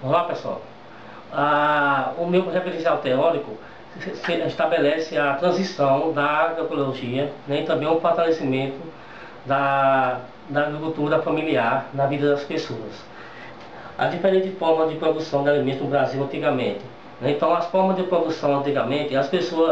Olá pessoal, o meu referencial teórico estabelece a transição da agroecologia, né, e também o fortalecimento da agricultura familiar na vida das pessoas. Há diferentes formas de produção de alimentos no Brasil antigamente, né? Então, as formas de produção antigamente, a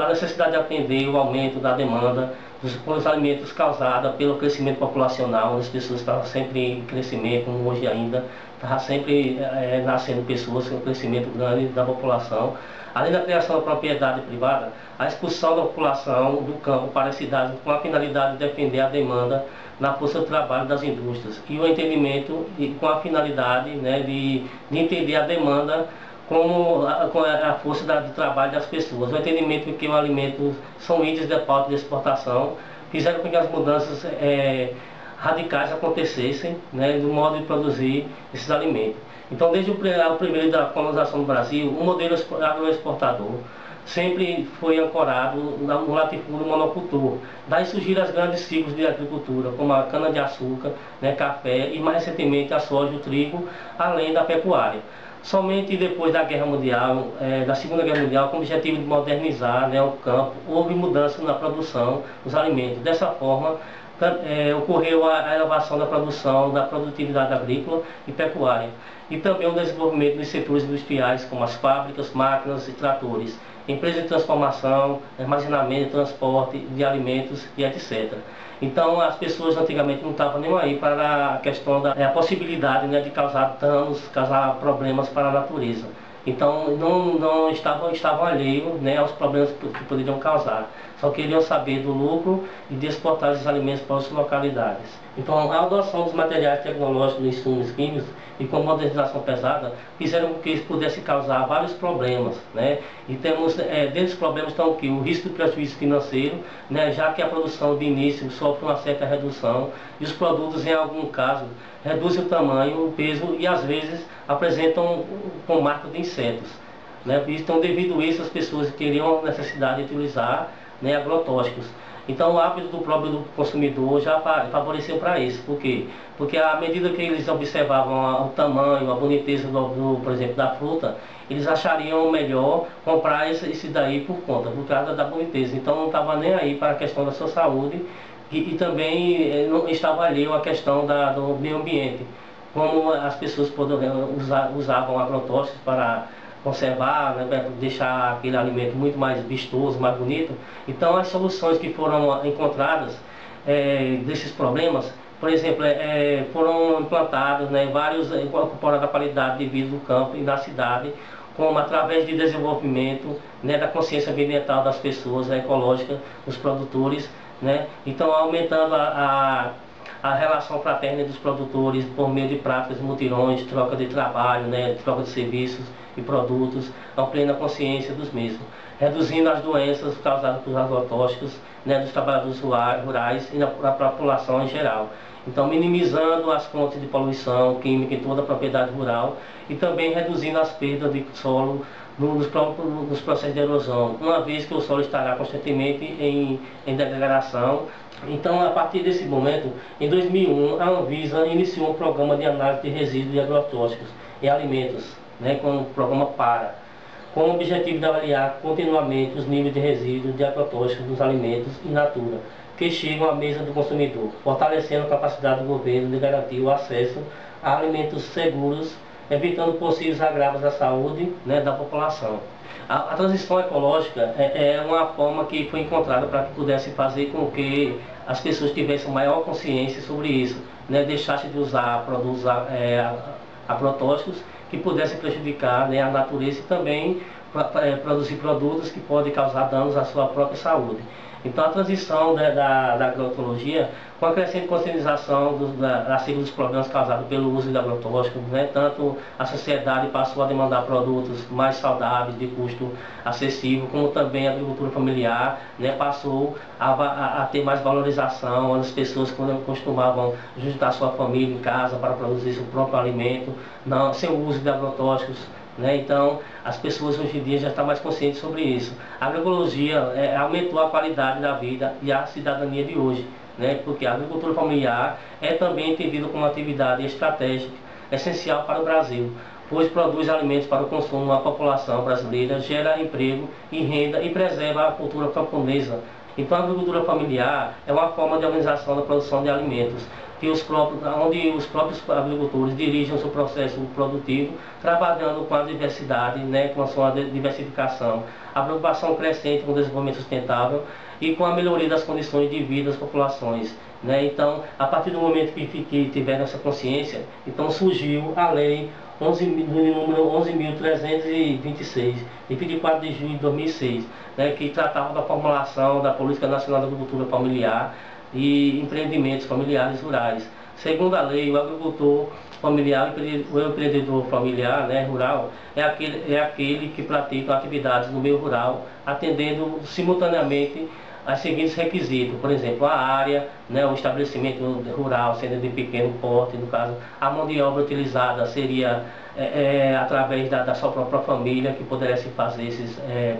necessidade de atender o aumento da demanda dos alimentos causada pelo crescimento populacional. As pessoas estavam sempre em crescimento, como hoje ainda, estava sempre nascendo pessoas com crescimento grande da população. Além da criação da propriedade privada, a expulsão da população do campo para as cidades com a finalidade de defender a demanda na força de trabalho das indústrias e o entendimento e com a finalidade, né, de entender a demanda com a força de trabalho das pessoas. O entendimento de que os alimentos são itens de pauta de exportação fizeram com que as mudanças radicais acontecessem, né, no modo de produzir esses alimentos. Então, desde o primeiro da colonização do Brasil, o modelo agroexportador sempre foi ancorado no latifúndio monocultor. Daí surgiram os grandes ciclos de agricultura, como a cana-de-açúcar, né, café e mais recentemente a soja, o trigo, além da pecuária. Somente depois da Guerra Mundial, da Segunda Guerra Mundial, com o objetivo de modernizar, né, o campo, houve mudança na produção dos alimentos. Dessa forma, ocorreu a elevação da produção, da produtividade agrícola e pecuária, e também o desenvolvimento dos setores industriais, como as fábricas, máquinas e tratores, empresas de transformação, armazenamento, transporte de alimentos e etc. Então, as pessoas antigamente não estavam nem aí para a questão da possibilidade, né, de causar danos, causar problemas para a natureza. Então, não estavam alheios, né, aos problemas que poderiam causar. Só queriam saber do lucro e de exportar esses alimentos para as localidades. Então, a adoção dos materiais tecnológicos, dos insumos químicos e com modernização pesada fizeram com que isso pudesse causar vários problemas, né? E temos, desses problemas estão aqui o risco de prejuízo financeiro, né, já que a produção de início sofre uma certa redução e os produtos, em algum caso, reduzem o tamanho, o peso e às vezes apresentam com marca de insetos, né? Então, devido a isso, as pessoas queriam a necessidade de utilizar, né, agrotóxicos. Então, o hábito do próprio consumidor já favoreceu para isso. Por quê? Porque à medida que eles observavam o tamanho, a boniteza, por exemplo, da fruta, eles achariam melhor comprar esse daí por causa da boniteza. Então, não estava nem aí para a questão da sua saúde e também não estava alheio à questão do meio ambiente. Como as pessoas usavam agrotóxicos para conservar, né, deixar aquele alimento muito mais vistoso, mais bonito. Então, as soluções que foram encontradas desses problemas, por exemplo, foram implantados, né, vários incorporados a qualidade de vida do campo e da cidade, como através de desenvolvimento, né, da consciência ambiental das pessoas, ecológica, dos produtores, né. Então, aumentando a relação fraterna dos produtores por meio de práticas, mutirões, troca de trabalho, né, troca de serviços e produtos, a plena consciência dos mesmos, reduzindo as doenças causadas por agrotóxicos, né, dos trabalhadores rurais e da população em geral. Então, minimizando as fontes de poluição química em toda a propriedade rural e também reduzindo as perdas de solo nos processos de erosão, uma vez que o solo estará constantemente em degradação. Então, a partir desse momento, em 2001, a Anvisa iniciou um programa de análise de resíduos de agrotóxicos em alimentos, né, com o programa PARA, com o objetivo de avaliar continuamente os níveis de resíduos de agrotóxicos nos alimentos in natura que chegam à mesa do consumidor, fortalecendo a capacidade do governo de garantir o acesso a alimentos seguros, evitando possíveis agravos à saúde, né, da população. A transição ecológica é uma forma que foi encontrada para que pudesse fazer com que as pessoas tivessem maior consciência sobre isso, né, deixassem de usar produtos agrotóxicos que pudessem prejudicar, né, a natureza e também produzir produtos que podem causar danos à sua própria saúde. Então, a transição, né, da agroecologia, com a crescente conscientização acerca dos problemas causados pelo uso de agrotóxicos, né, tanto a sociedade passou a demandar produtos mais saudáveis, de custo acessível, como também a agricultura familiar, né, passou a ter mais valorização, as pessoas costumavam juntar sua família em casa para produzir seu próprio alimento, sem o uso de agrotóxicos. Né? Então, as pessoas hoje em dia já estão mais conscientes sobre isso. A agroecologia aumentou a qualidade da vida e a cidadania de hoje, né? Porque a agricultura familiar é também entendida como uma atividade estratégica, essencial para o Brasil, pois produz alimentos para o consumo da população brasileira, gera emprego e renda e preserva a cultura camponesa. Então a agricultura familiar é uma forma de organização da produção de alimentos, onde os próprios agricultores dirigem o seu processo produtivo, trabalhando com a diversidade, com a sua diversificação, a preocupação crescente com o desenvolvimento sustentável e com a melhoria das condições de vida das populações. Então, a partir do momento que tiveram essa consciência, então surgiu a lei número 11.326, de 24 de junho de 2006, que tratava da formulação da Política Nacional da Agricultura Familiar e empreendimentos familiares rurais. Segundo a lei, o agricultor familiar, o empreendedor familiar, rural, é aquele que pratica atividades no meio rural, atendendo simultaneamente aos seguintes requisitos: por exemplo, a área, o estabelecimento rural sendo de pequeno porte, no caso, a mão de obra utilizada seria através da sua própria família, que pudesse fazer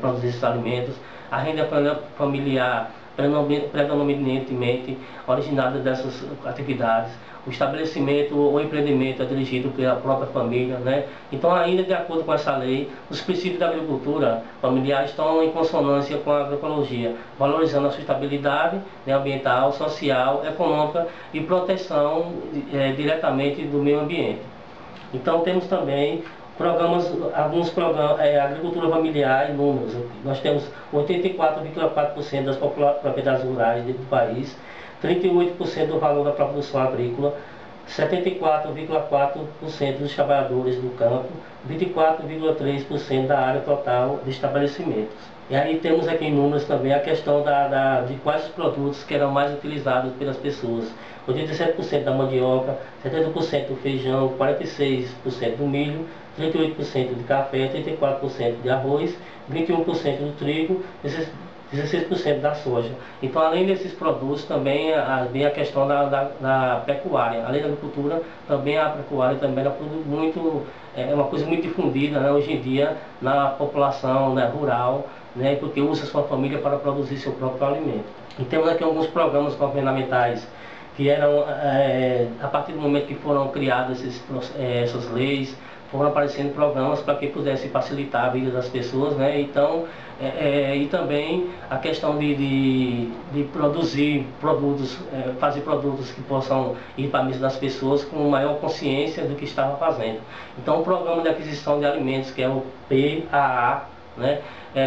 produzir esses alimentos, a renda familiar predominantemente originada dessas atividades, o estabelecimento ou empreendimento é dirigido pela própria família, Então, ainda de acordo com essa lei, os princípios da agricultura familiar estão em consonância com a agroecologia, valorizando a sustentabilidade ambiental, social, econômica e proteção diretamente do meio ambiente. Então, temos também alguns programas, agricultura familiar em números. Nós temos 84,4% das propriedades rurais do país, 38% do valor da produção agrícola, 74,4% dos trabalhadores do campo, 24,3% da área total de estabelecimentos. E aí temos aqui em números também a questão de quais os produtos que eram mais utilizados pelas pessoas. 87% da mandioca, 70% do feijão, 46% do milho, 38% de café, 34% de arroz, 21% do trigo, 16% da soja. Então, além desses produtos, também vem a questão da pecuária. Além da agricultura, também a pecuária também é uma coisa muito difundida, hoje em dia na população rural, porque usa sua família para produzir seu próprio alimento. E temos aqui alguns programas governamentais que eram, a partir do momento que foram criadas essas leis, foram aparecendo programas para que pudesse facilitar a vida das pessoas, Então, e também a questão de produzir produtos, fazer produtos que possam ir para a mesa das pessoas com maior consciência do que estava fazendo. Então, o programa de aquisição de alimentos, que é o PAA,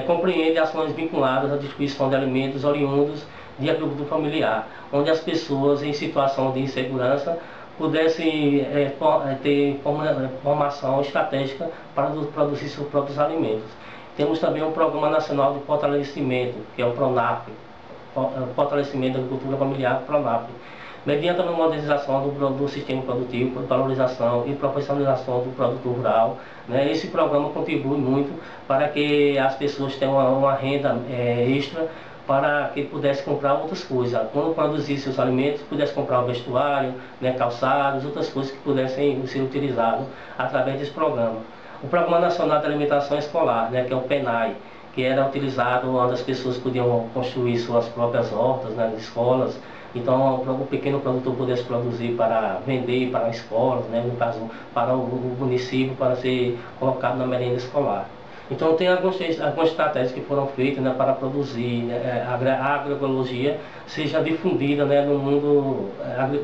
compreende ações vinculadas à distribuição de alimentos oriundos de agricultura familiar, onde as pessoas em situação de insegurança pudessem ter formação estratégica para produzir seus próprios alimentos. Temos também um Programa Nacional de Fortalecimento, que é o PRONAF, Fortalecimento da Agricultura Familiar, PRONAF, mediante a modernização do sistema produtivo, valorização e profissionalização do produtor rural. Esse programa contribui muito para que as pessoas tenham uma renda extra, para que pudesse comprar outras coisas. Quando produzisse seus alimentos, pudesse comprar um vestuário, calçados, outras coisas que pudessem ser utilizadas através desse programa. O Programa Nacional de Alimentação Escolar, que é o PENAE, que era utilizado onde as pessoas podiam construir suas próprias hortas nas escolas. Então, o pequeno produtor pudesse produzir para vender para a escola, no caso, para o município, para ser colocado na merenda escolar. Então, tem algumas estratégias que foram feitas para produzir a agroecologia seja difundida no mundo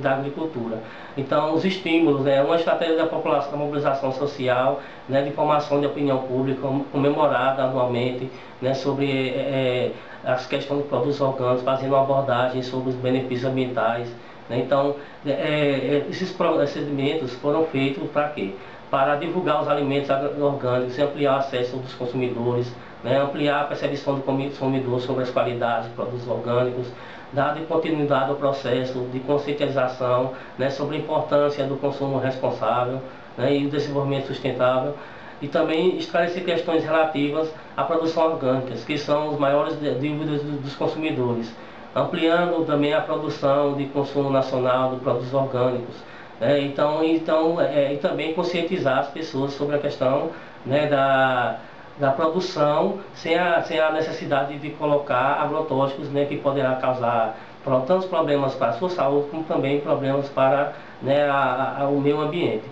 da agricultura. Então, os estímulos, uma estratégia da população, da mobilização social, de formação de opinião pública, comemorada anualmente, sobre as questões de produtos orgânicos, fazendo uma abordagem sobre os benefícios ambientais. Então, esses procedimentos foram feitos para quê? Para divulgar os alimentos orgânicos e ampliar o acesso dos consumidores, ampliar a percepção do consumidor sobre as qualidades dos produtos orgânicos, dar continuidade ao processo de conscientização sobre a importância do consumo responsável e o desenvolvimento sustentável, e também esclarecer questões relativas à produção orgânica, que são os maiores dúvidas dos consumidores, ampliando também a produção de consumo nacional de produtos orgânicos. E também conscientizar as pessoas sobre a questão da produção sem a necessidade de colocar agrotóxicos, que poderá causar tantos problemas para a sua saúde como também problemas para o meio ambiente.